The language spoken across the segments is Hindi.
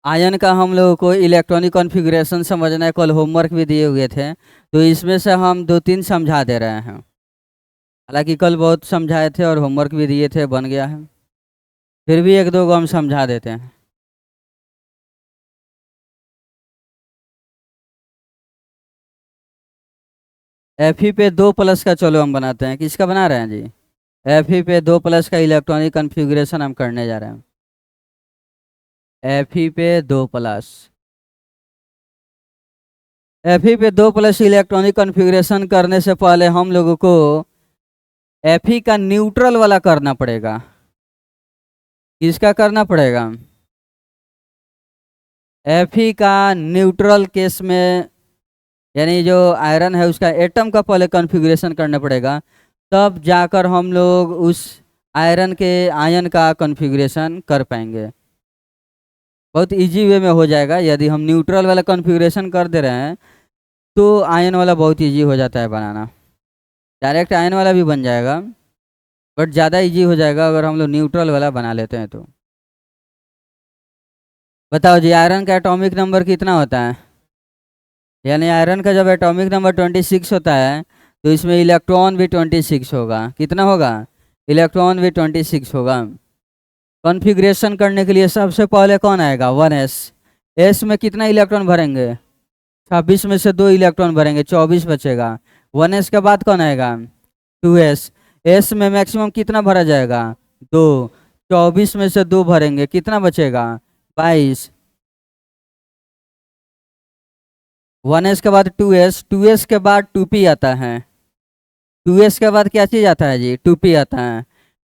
आयन का हम लोगों को इलेक्ट्रॉनिक कॉन्फ़िगरेशन समझना है, कल होमवर्क भी दिए हुए थे, तो इसमें से हम 2-3 समझा दे रहे हैं। हालांकि कल बहुत समझाए थे और होमवर्क भी दिए थे, बन गया है, फिर भी 1-2 को हम समझा देते हैं। Fe पे 2+ का चलो हम बनाते हैं। किसका बना रहे हैं जी? Fe पे 2+ का इलेक्ट्रॉनिक कॉन्फ़िगरेशन हम करने जा रहे हैं। Fe पे 2+, Fe पे 2+ इलेक्ट्रॉनिक कॉन्फ़िगरेशन करने से पहले हम लोगों को Fe का न्यूट्रल वाला करना पड़ेगा। किसका करना पड़ेगा? Fe का न्यूट्रल केस में, यानी जो आयरन है उसका एटम का पहले कॉन्फ़िगरेशन करना पड़ेगा, तब जाकर हम लोग उस आयरन के आयन का कॉन्फ़िगरेशन कर पाएंगे। बहुत इजी वे में हो जाएगा। यदि हम न्यूट्रल वाला कॉन्फ़िगरेशन कर दे रहे हैं तो आयन वाला बहुत इजी हो जाता है बनाना। डायरेक्ट आयन वाला भी बन जाएगा, बट ज़्यादा इजी हो जाएगा अगर हम लोग न्यूट्रल वाला बना लेते हैं तो। बताओ जी, आयरन का एटॉमिक नंबर कितना होता है? यानी आयरन का जब एटॉमिक नंबर 26 होता है तो इसमें इलेक्ट्रॉन भी 26 होगा। कितना होगा? इलेक्ट्रॉन भी 26 होगा। कॉन्फ़िगरेशन करने के लिए सबसे पहले कौन आएगा? 1s। एस में कितना इलेक्ट्रॉन भरेंगे? 26 में से 2 इलेक्ट्रॉन भरेंगे, 24 बचेगा। 1s के बाद कौन आएगा? 2s। एस में मैक्सिमम कितना भरा जाएगा? 2। 24 में से 2 भरेंगे, कितना बचेगा? 22। 1s के बाद 2s, 2s के बाद 2p आता है। 2s के बाद क्या चीज़ आता है जी? 2p आता है।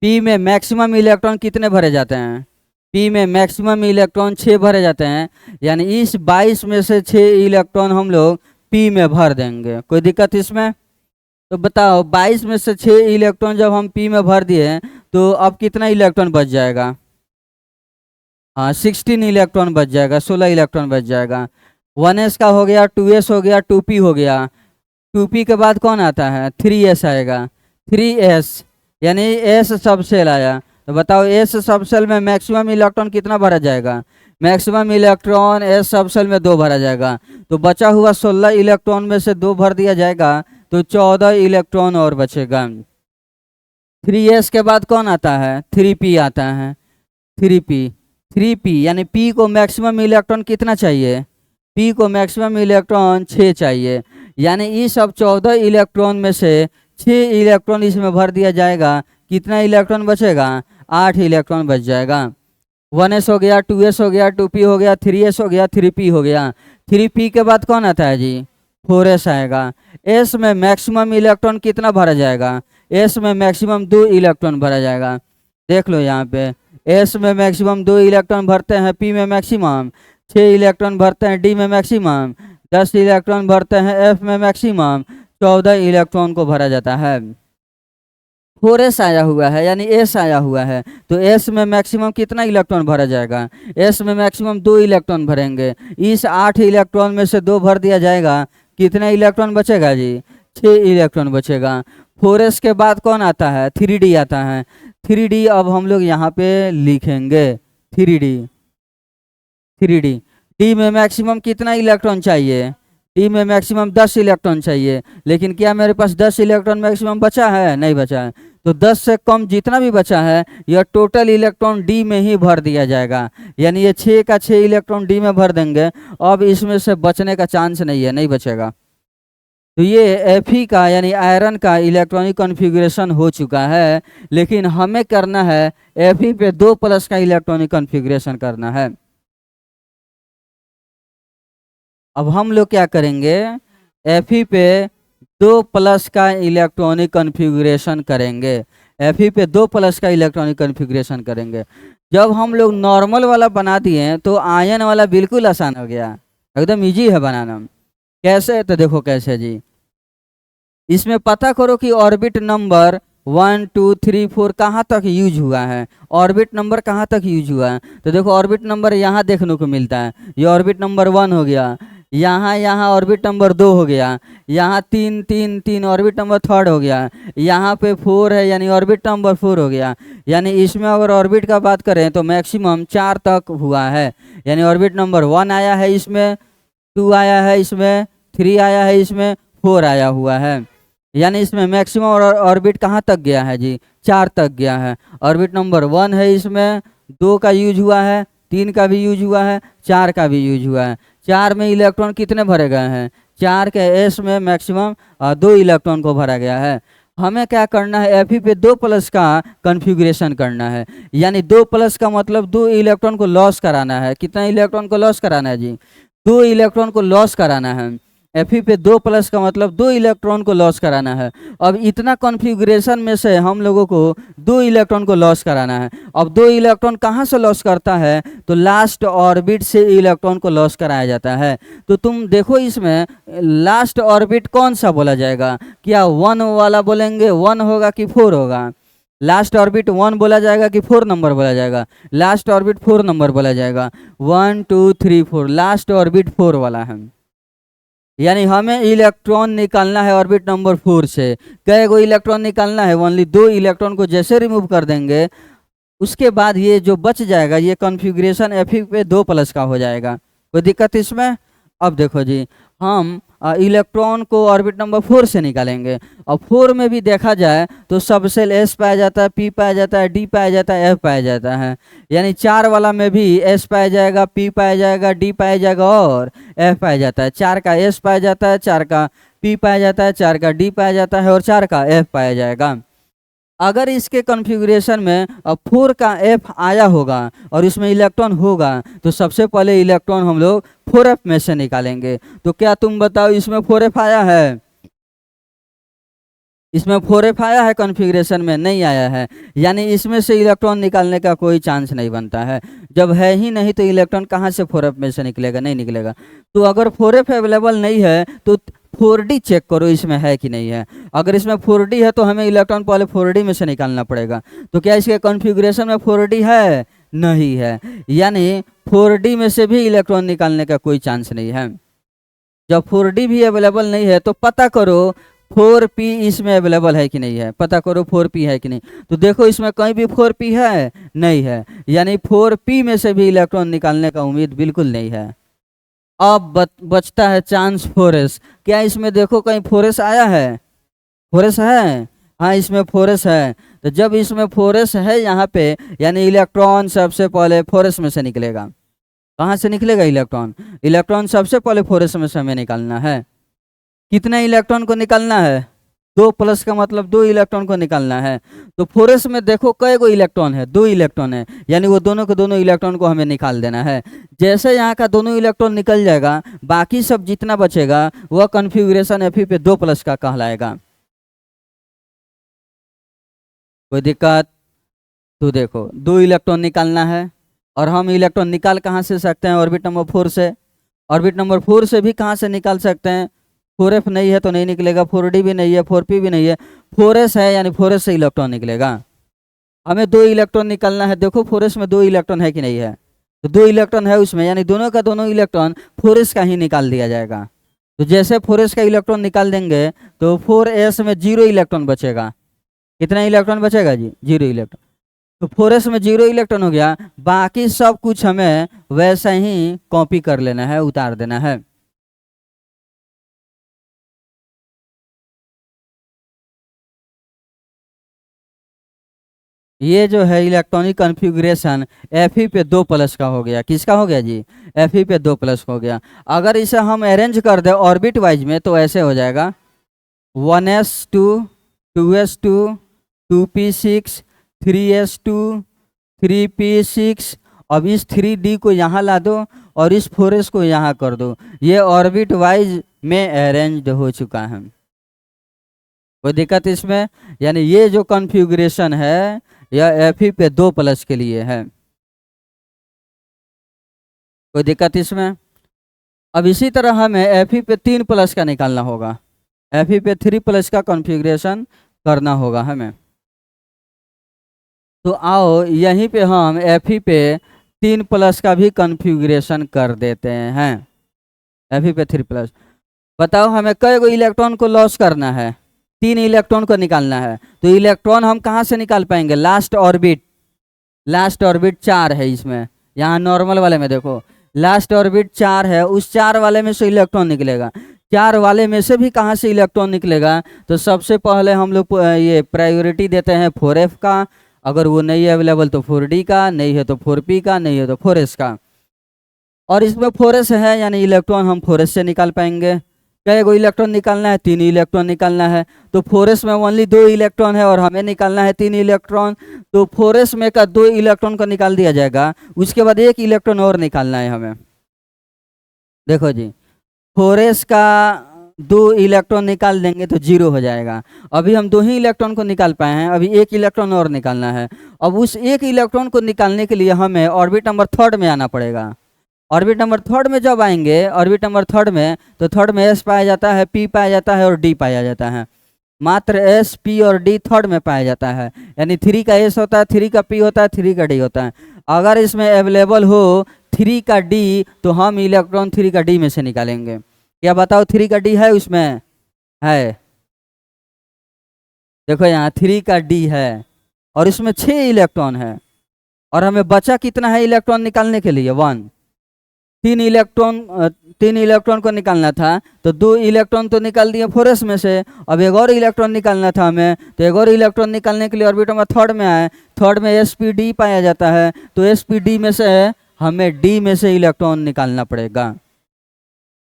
p में मैक्सिमम इलेक्ट्रॉन कितने भरे जाते हैं? p में मैक्सिमम इलेक्ट्रॉन 6 भरे जाते हैं। यानी इस 22 में से 6 इलेक्ट्रॉन हम लोग p में भर देंगे। कोई दिक्कत इसमें? तो बताओ, 22 में से 6 इलेक्ट्रॉन जब हम p में भर दिए तो अब कितना इलेक्ट्रॉन बच जाएगा? हाँ, 16 इलेक्ट्रॉन बच जाएगा, 16 इलेक्ट्रॉन बच जाएगा। 1s का हो गया, 2s हो गया, 2p हो गया। 2p के बाद कौन आता है? 3s आएगा। 3s यानी s सब सेल आया। तो बताओ, s सब सेल में मैक्सिमम इलेक्ट्रॉन कितना भरा जाएगा? मैक्सिमम इलेक्ट्रॉन s सब सेल में 2 भरा जाएगा। तो बचा हुआ 16 इलेक्ट्रॉन में से 2 भर दिया जाएगा तो 14 इलेक्ट्रॉन और बचेगा। 3s के बाद कौन आता है? 3p आता है। 3p 3p यानी p को मैक्सिमम इलेक्ट्रॉन कितना चाहिए? p को मैक्सिमम इलेक्ट्रॉन 6 चाहिए। यानी इस सब 14 इलेक्ट्रॉन में से 6 इलेक्ट्रॉन इसमें भर दिया जाएगा। कितना इलेक्ट्रॉन बचेगा? 8 इलेक्ट्रॉन बच जाएगा। 1s हो गया, 2s हो गया, 2p हो गया, 3s हो गया, 3p हो गया। 3p के बाद कौन आता है जी? 4s आएगा। s में मैक्सिमम इलेक्ट्रॉन कितना भरा जाएगा? s में मैक्सिमम 2 इलेक्ट्रॉन भरा जाएगा। देख लो यहाँ पे, s में मैक्सिमम 2 इलेक्ट्रॉन भरते हैं, p में मैक्सिमम 6 इलेक्ट्रॉन भरते हैं, d में मैक्सिमम 10 इलेक्ट्रॉन भरते हैं, f में मैक्सिमम 14 इलेक्ट्रॉन को भरा जाता है। 4s आया हुआ है, यानी s आया हुआ है, तो s में मैक्सिमम कितना इलेक्ट्रॉन भरा जाएगा? s में मैक्सिमम 2 इलेक्ट्रॉन भरेंगे। इस 8 इलेक्ट्रॉन में से 2 भर दिया जाएगा। कितना इलेक्ट्रॉन बचेगा जी? 6 इलेक्ट्रॉन बचेगा। 4s के बाद कौन आता है? 3d आता है। 3d अब हम लोग यहाँ पे लिखेंगे 3d। 3d d में मैक्सिमम कितना इलेक्ट्रॉन चाहिए? d में मैक्सिमम 10 इलेक्ट्रॉन चाहिए। लेकिन क्या मेरे पास 10 इलेक्ट्रॉन मैक्सिमम बचा है? नहीं बचा है। तो 10 से कम जितना भी बचा है यह टोटल इलेक्ट्रॉन d में ही भर दिया जाएगा। यानी ये 6 का 6 इलेक्ट्रॉन d में भर देंगे। अब इसमें से बचने का चांस नहीं है, नहीं बचेगा। तो ये Fe का यानी आयरन का इलेक्ट्रॉनिक कॉन्फ़िगरेशन हो चुका है। लेकिन हमें करना है Fe पे 2+ का इलेक्ट्रॉनिक कॉन्फ़िगरेशन करना है। अब हम लोग क्या करेंगे? Fe पे 2+ का इलेक्ट्रॉनिक कॉन्फ़िगरेशन करेंगे। Fe पे 2+ का इलेक्ट्रॉनिक कॉन्फ़िगरेशन करेंगे। जब हम लोग नॉर्मल वाला बना दिए तो आयन वाला बिल्कुल आसान हो गया, एकदम इजी है बनाना। कैसे? तो देखो कैसे जी, इसमें पता करो कि ऑर्बिट नंबर 1 2 3 4 कहाँ तक यूज हुआ है। ऑर्बिट नंबर कहाँ तक यूज हुआ है? तो देखो, ऑर्बिट नंबर यहाँ देखने को मिलता है। ये ऑर्बिट नंबर 1 हो गया, यहाँ यहाँ ऑर्बिट नंबर 2 हो गया, यहाँ 3 3 3 ऑर्बिट नंबर 3 हो गया, यहाँ पे 4 है यानी ऑर्बिट नंबर 4 हो गया। यानी इसमें अगर ऑर्बिट का बात करें तो मैक्सिमम 4 तक हुआ है। यानी ऑर्बिट नंबर 1 आया है, इसमें 2 आया है, इसमें 3 आया है, इसमें 4 आया हुआ है। यानी इसमें मैक्सिमम ऑर्बिट कहाँ तक गया है जी? 4 तक गया है। ऑर्बिट नंबर 1 है, इसमें 2 का यूज हुआ है, 3 का भी यूज हुआ है, 4 का भी यूज हुआ है। 4 में इलेक्ट्रॉन कितने भरे गए हैं? 4 के एस में मैक्सिमम 2 इलेक्ट्रॉन को भरा गया है। हमें क्या करना है? Fe पे 2 प्लस का कन्फिग्रेशन करना है। यानी 2 प्लस का मतलब 2 इलेक्ट्रॉन को लॉस कराना है। कितना इलेक्ट्रॉन को लॉस कराना है जी? 2 इलेक्ट्रॉन को लॉस कराना है। Fe पे 2 प्लस का मतलब 2 इलेक्ट्रॉन को लॉस कराना है। अब इतना कॉन्फ़िगरेशन में से हम लोगों को 2 इलेक्ट्रॉन को लॉस कराना है। अब 2 इलेक्ट्रॉन कहाँ से लॉस करता है? तो लास्ट ऑर्बिट से इलेक्ट्रॉन को लॉस कराया जाता है। तो तुम देखो इसमें लास्ट ऑर्बिट कौन सा बोला जाएगा? क्या 1 वाला बोलेंगे, 1 होगा कि 4 होगा? लास्ट ऑर्बिट 1 बोला जाएगा कि 4 नंबर बोला जाएगा? लास्ट ऑर्बिट 4 नंबर बोला जाएगा। 1 2 3 4, लास्ट ऑर्बिट 4 वाला है। यानी हमें इलेक्ट्रॉन निकालना है ऑर्बिट नंबर 4 से। कई गो इलेक्ट्रॉन निकालना है? ओनली 2 इलेक्ट्रॉन को जैसे रिमूव कर देंगे उसके बाद ये जो बच जाएगा ये कॉन्फ़िगरेशन Fe पे 2 प्लस का हो जाएगा। कोई दिक्कत इसमें? अब देखो जी, हम इलेक्ट्रॉन को ऑर्बिट नंबर 4 से निकालेंगे। अब 4 में भी देखा जाए तो सब सेल S पाया जाता है, P पाया जाता है, D पाया जाता है, F पाया जाता है। यानी 4 वाला में भी S पाया जाएगा, P पाया जाएगा, D पाया जाएगा और F पाया जाता है। 4 का S पाया जाता है, 4 का P पाया जाता है, 4 का D पाया जाता है और 4 का F पाया जाएगा। अगर इसके कॉन्फ़िगरेशन में 4 का F आया होगा और इसमें इलेक्ट्रॉन होगा तो सबसे पहले इलेक्ट्रॉन हम लोग 4F में से निकालेंगे। तो क्या तुम बताओ इसमें 4F आया है? इसमें 4F आया है कॉन्फ़िगरेशन में? नहीं आया है। यानी इसमें से इलेक्ट्रॉन निकालने का कोई चांस नहीं बनता है। जब है ही नहीं तो इलेक्ट्रॉन कहाँ से 4F में से निकलेगा? नहीं निकलेगा। तो अगर 4F अवेलेबल नहीं है तो 4D चेक करो इसमें है कि नहीं है। अगर इसमें 4D है तो हमें इलेक्ट्रॉन पहले 4D में से निकालना पड़ेगा। तो क्या इसके कॉन्फ़िगरेशन में 4D है? नहीं है। यानी 4D में से भी इलेक्ट्रॉन निकालने का कोई चांस नहीं है। जब 4D भी अवेलेबल नहीं है तो पता करो 4P इसमें अवेलेबल है कि नहीं है। पता करो 4P है कि नहीं। तो देखो इसमें कहीं भी 4P है? नहीं है। यानी 4P में से भी इलेक्ट्रॉन निकालने का उम्मीद बिल्कुल नहीं है। अब बचता है चांस 4s। क्या इसमें देखो कहीं 4s आया है? 4s है? हाँ इसमें 4s है। तो जब इसमें 4s है यहाँ पे यानी इलेक्ट्रॉन सबसे पहले 4s में से निकलेगा। कहाँ से निकलेगा इलेक्ट्रॉन? इलेक्ट्रॉन सबसे पहले 4s में से हमें निकालना है। कितने इलेक्ट्रॉन को निकालना है? 2 प्लस का मतलब 2 इलेक्ट्रॉन को निकालना है। तो 4s में देखो कई गो इलेक्ट्रॉन है? 2 इलेक्ट्रॉन है। यानी वो दोनों के दोनों इलेक्ट्रॉन को हमें निकाल देना है। जैसे यहाँ का दोनों इलेक्ट्रॉन निकल जाएगा बाकी सब जितना बचेगा वह कॉन्फ़िगरेशन Fe पे 2 प्लस का कहलाएगा। कोई दिक्कत? तो देखो 2 इलेक्ट्रॉन निकालना है और हम इलेक्ट्रॉन निकाल कहाँ से सकते हैं? ऑर्बिट नंबर 4 से। ऑर्बिट नंबर 4 से भी कहाँ से निकाल सकते हैं? 4F नहीं है तो नहीं निकलेगा, 4D भी नहीं है, 4P भी नहीं है, 4s है यानी 4s से इलेक्ट्रॉन निकलेगा। हमें 2 इलेक्ट्रॉन निकालना है। देखो 4s में 2 इलेक्ट्रॉन है कि नहीं है? तो 2 इलेक्ट्रॉन है उसमें यानी दोनों का दोनों इलेक्ट्रॉन 4s का ही निकाल दिया जाएगा। तो जैसे 4s का इलेक्ट्रॉन निकाल देंगे तो 4s में 0 इलेक्ट्रॉन बचेगा। कितना इलेक्ट्रॉन बचेगा जी? 0 इलेक्ट्रॉन। तो 4s में 0 इलेक्ट्रॉन हो गया। बाकी सब कुछ हमें वैसा ही कॉपी कर लेना है, उतार देना है। ये जो है इलेक्ट्रॉनिक कॉन्फ़िगरेशन Fe पे 2 प्लस का हो गया। किसका हो गया जी? Fe पे 2 प्लस का हो गया। अगर इसे हम अरेंज कर दें ऑर्बिट वाइज में तो ऐसे हो जाएगा 1s2 2s2 2p6 3s2 3p6। अब इस 3d को यहाँ ला दो और इस 4s को यहाँ कर दो। ये ऑर्बिट वाइज में अरेंज्ड हो चुका है। कोई दिक्कत इसमें? यानी ये जो कॉन्फ़िगरेशन है यह Fe पे 2 प्लस के लिए है। कोई दिक्कत इसमें? अब इसी तरह हमें Fe पे 3 प्लस का निकालना होगा। Fe पे 3 प्लस का कॉन्फ़िगरेशन करना होगा हमें। तो आओ यहीं पे हम Fe पे 3 प्लस का भी कॉन्फ़िगरेशन कर देते हैं। Fe पे 3+। बताओ हमें कई गो इलेक्ट्रॉन को लॉस करना है, 3 इलेक्ट्रॉन को निकालना है। तो इलेक्ट्रॉन हम कहाँ से निकाल पाएंगे? लास्ट ऑर्बिट, लास्ट ऑर्बिट 4 है इसमें, यहाँ नॉर्मल वाले में देखो लास्ट ऑर्बिट 4 है, उस 4 वाले में से इलेक्ट्रॉन निकलेगा। 4 वाले में से भी कहाँ से इलेक्ट्रॉन निकलेगा? तो सबसे पहले हम लोग ये प्रायोरिटी देते हैं 4f का, अगर वो नहीं है अवेलेबल तो 4d का, नहीं है तो 4p का, नहीं है तो 4s का। और इसमें 4s है यानी इलेक्ट्रॉन हम 4s से निकाल पाएंगे। कई गो इलेक्ट्रॉन निकालना है? 3 इलेक्ट्रॉन निकालना है। तो 4s में ओनली 2 इलेक्ट्रॉन है और हमें निकालना है 3 इलेक्ट्रॉन। तो 4s में का 2 इलेक्ट्रॉन को निकाल दिया जाएगा, उसके बाद 1 इलेक्ट्रॉन और निकालना है हमें। देखो जी 4s का 2 इलेक्ट्रॉन निकाल देंगे तो 0 हो जाएगा। अभी हम 2 ही इलेक्ट्रॉन को निकाल पाए हैं, अभी 1 इलेक्ट्रॉन और निकालना है। अब उस 1 इलेक्ट्रॉन को निकालने के लिए हमें ऑर्बिट नंबर 3 में आना पड़ेगा। ऑर्बिट नंबर 3 में जब आएंगे, ऑर्बिट नंबर 3 में, तो 3 में s पाया जाता है, p पाया जाता है और d पाया जाता है। मात्र s, p और d 3 में पाया जाता है, यानी 3 का s होता है, 3 का p होता है, 3 का d होता है। अगर इसमें अवेलेबल हो 3 का d तो हम इलेक्ट्रॉन 3 का d में से निकालेंगे। क्या बताओ 3 का d है उसमें? है, देखो यहाँ 3 का d है और इसमें 6 इलेक्ट्रॉन है और हमें बचा कितना है इलेक्ट्रॉन निकालने के लिए? 1। 3 इलेक्ट्रॉन को निकालना था, तो 2 इलेक्ट्रॉन तो निकाल दिए 4s में से। अब एक और इलेक्ट्रॉन निकालना था हमें, तो एक और इलेक्ट्रॉन निकालने के लिए ऑर्बिट नंबर 3 में आए। 3 में sp_d पाया जाता है, तो sp_d में से हमें d में से इलेक्ट्रॉन निकालना पड़ेगा।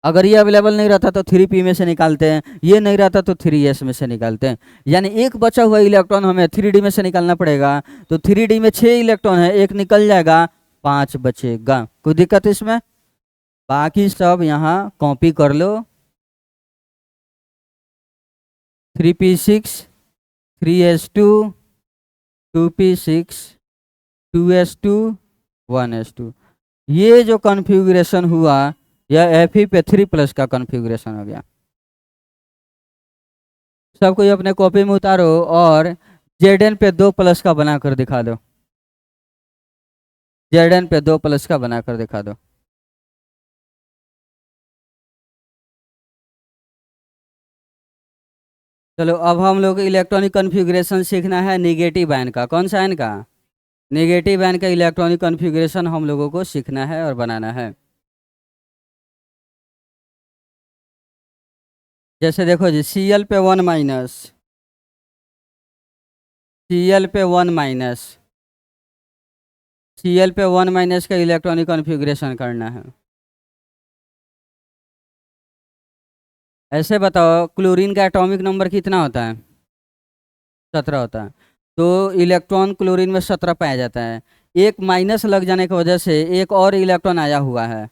अगर ये अवेलेबल नहीं रहता तो 3p में से निकालते हैं, ये नहीं रहता तो 3s में से निकालते हैं। यानी एक बचा हुआ इलेक्ट्रॉन हमें 3d में से निकालना पड़ेगा। तो 3d में 6 इलेक्ट्रॉन है, एक निकल जाएगा, 5 बचेगा। कोई दिक्कत इसमें? बाकी सब यहाँ कॉपी कर लो। 3p6, 3s2, 2p6, 2s2, 1s2। ये जो कॉन्फ़िगरेशन हुआ यह Fe पे 3+ का कॉन्फ़िगरेशन हो गया। सब कोई अपने कॉपी में उतारो और Zn पे 2+ का बनाकर दिखा दो। Zn पे 2+ का बनाकर दिखा दो। चलो अब हम लोग इलेक्ट्रॉनिक कॉन्फ़िगरेशन सीखना है नेगेटिव आयन का। कौन सा आयन का? नेगेटिव आयन का इलेक्ट्रॉनिक कॉन्फ़िगरेशन हम लोगों को सीखना है और बनाना है। जैसे देखो जी Cl पे 1-, Cl पे 1-, Cl पे 1- का इलेक्ट्रॉनिक कॉन्फ़िगरेशन करना है। ऐसे बताओ क्लोरीन का एटॉमिक नंबर कितना होता है? 17 होता है। तो इलेक्ट्रॉन क्लोरीन में 17 पाया जाता है। एक माइनस लग जाने की वजह से एक और इलेक्ट्रॉन आया हुआ है,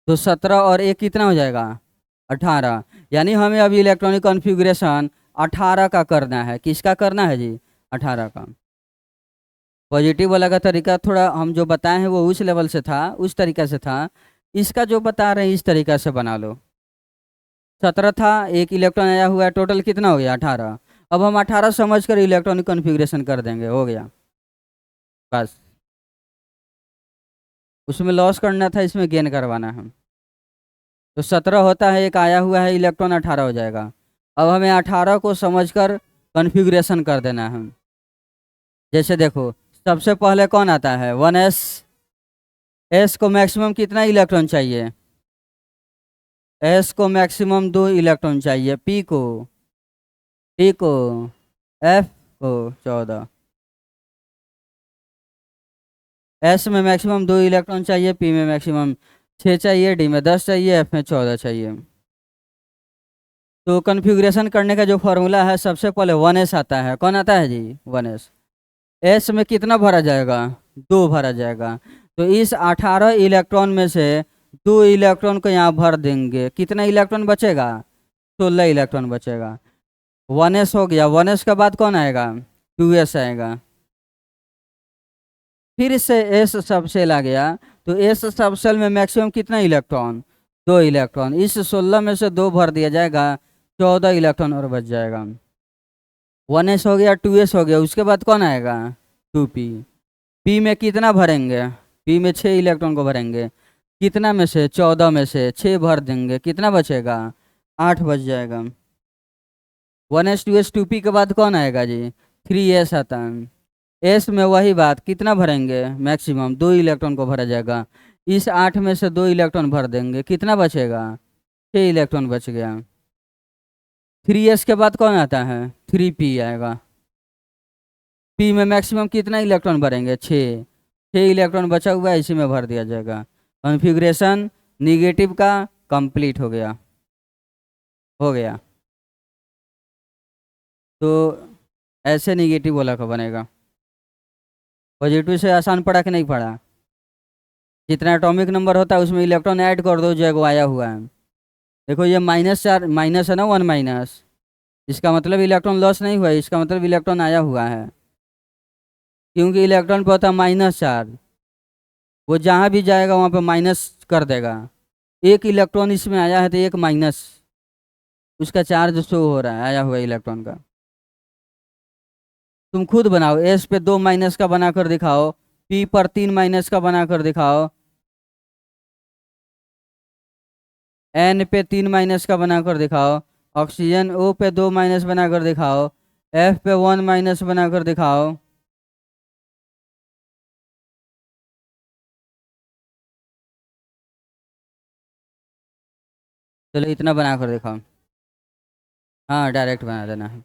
तो 17 और 1 कितना हो जाएगा? 18। यानी हमें अभी इलेक्ट्रॉनिक कॉन्फ़िगरेशन 18 का करना है। किसका करना है जी? 18 का। पॉजिटिव वाला का तरीका थोड़ा हम जो बताए हैं वो उस लेवल से था, उस तरीका से था। इसका जो बता रहे हैं इस तरीका से बना लो। 17 था, एक इलेक्ट्रॉन आया हुआ है, टोटल कितना हो गया? 18। अब हम 18 समझ कर इलेक्ट्रॉनिक कॉन्फ़िगरेशन कर देंगे, हो गया बस। उसमें लॉस करना था, इसमें गेन करवाना है। तो 17 होता है, एक आया हुआ है इलेक्ट्रॉन, 18 हो जाएगा। अब हमें 18 को समझकर कॉन्फ़िगरेशन कर देना है। जैसे देखो सबसे पहले कौन आता है? 1s। s को मैक्सिमम कितना इलेक्ट्रॉन चाहिए? s को मैक्सिमम 2 इलेक्ट्रॉन चाहिए। p को, t को, f को 14। s में मैक्सिमम 2 इलेक्ट्रॉन चाहिए, p में मैक्सिमम 6 चाहिए, d में 10 चाहिए, f में 14 चाहिए। तो कॉन्फ़िगरेशन करने का जो फॉर्मूला है, सबसे पहले 1s आता है। कौन आता है जी? 1s। s में कितना भरा जाएगा? 2 भरा जाएगा। तो इस 18 इलेक्ट्रॉन में से 2 इलेक्ट्रॉन को यहाँ भर देंगे। कितना इलेक्ट्रॉन बचेगा? 16 इलेक्ट्रॉन बचेगा। 1s हो गया। 1s के बाद कौन आएगा? 2s आएगा। फिर से s सबसेल आ गया, तो s सबसेल में मैक्सिमम कितना इलेक्ट्रॉन? 2 इलेक्ट्रॉन। इस 16 में से 2 भर दिया जाएगा, 14 इलेक्ट्रॉन और बच जाएगा। 1s हो गया, 2s हो गया, उसके बाद कौन आएगा? 2p। p में कितना भरेंगे? p में 6 इलेक्ट्रॉन को भरेंगे। कितना में से 14 में से 6 भर देंगे, कितना बचेगा? 8 बच जाएगा। 1s 2s 2p के बाद कौन आएगा जी? 3s आता है। एस में वही बात, कितना भरेंगे? मैक्सिमम 2 इलेक्ट्रॉन को भरा जाएगा। इस 8 में से 2 इलेक्ट्रॉन भर देंगे, कितना बचेगा? 6 इलेक्ट्रॉन बच गया। 3s के बाद कौन आता है? 3p आएगा। p में मैक्सिमम कितना इलेक्ट्रॉन भरेंगे? 6 इलेक्ट्रॉन बचा हुआ है, इसी में भर दिया जाएगा। कॉन्फ़िगरेशन निगेटिव का कंप्लीट हो गया। हो गया। तो ऐसे निगेटिव वाला का बनेगा। पॉजिटिव से आसान पड़ा कि नहीं पड़ा? जितना एटॉमिक नंबर होता है उसमें इलेक्ट्रॉन ऐड कर दो जो आया हुआ है। देखो ये -4 माइनस है ना, 1 माइनस, इसका मतलब इलेक्ट्रॉन लॉस नहीं हुआ है, इसका मतलब इलेक्ट्रॉन आया हुआ है। क्योंकि इलेक्ट्रॉन पे होता है -4, वो जहाँ भी जाएगा वहाँ पे माइनस कर देगा। एक इलेक्ट्रॉन इसमें आया है तो एक माइनस, उसका चार्ज शो हो रहा है आया हुआ इलेक्ट्रॉन का। तुम खुद बनाओ, एस पे 2 माइनस का बनाकर दिखाओ, पी पर 3 माइनस का बनाकर दिखाओ, एन पे 3 माइनस का बनाकर दिखाओ, ऑक्सीजन ओ पे 2 माइनस बनाकर दिखाओ, एफ पे 1 माइनस बनाकर दिखाओ। चलो इतना बनाकर दिखाओ। हाँ डायरेक्ट बना देना है।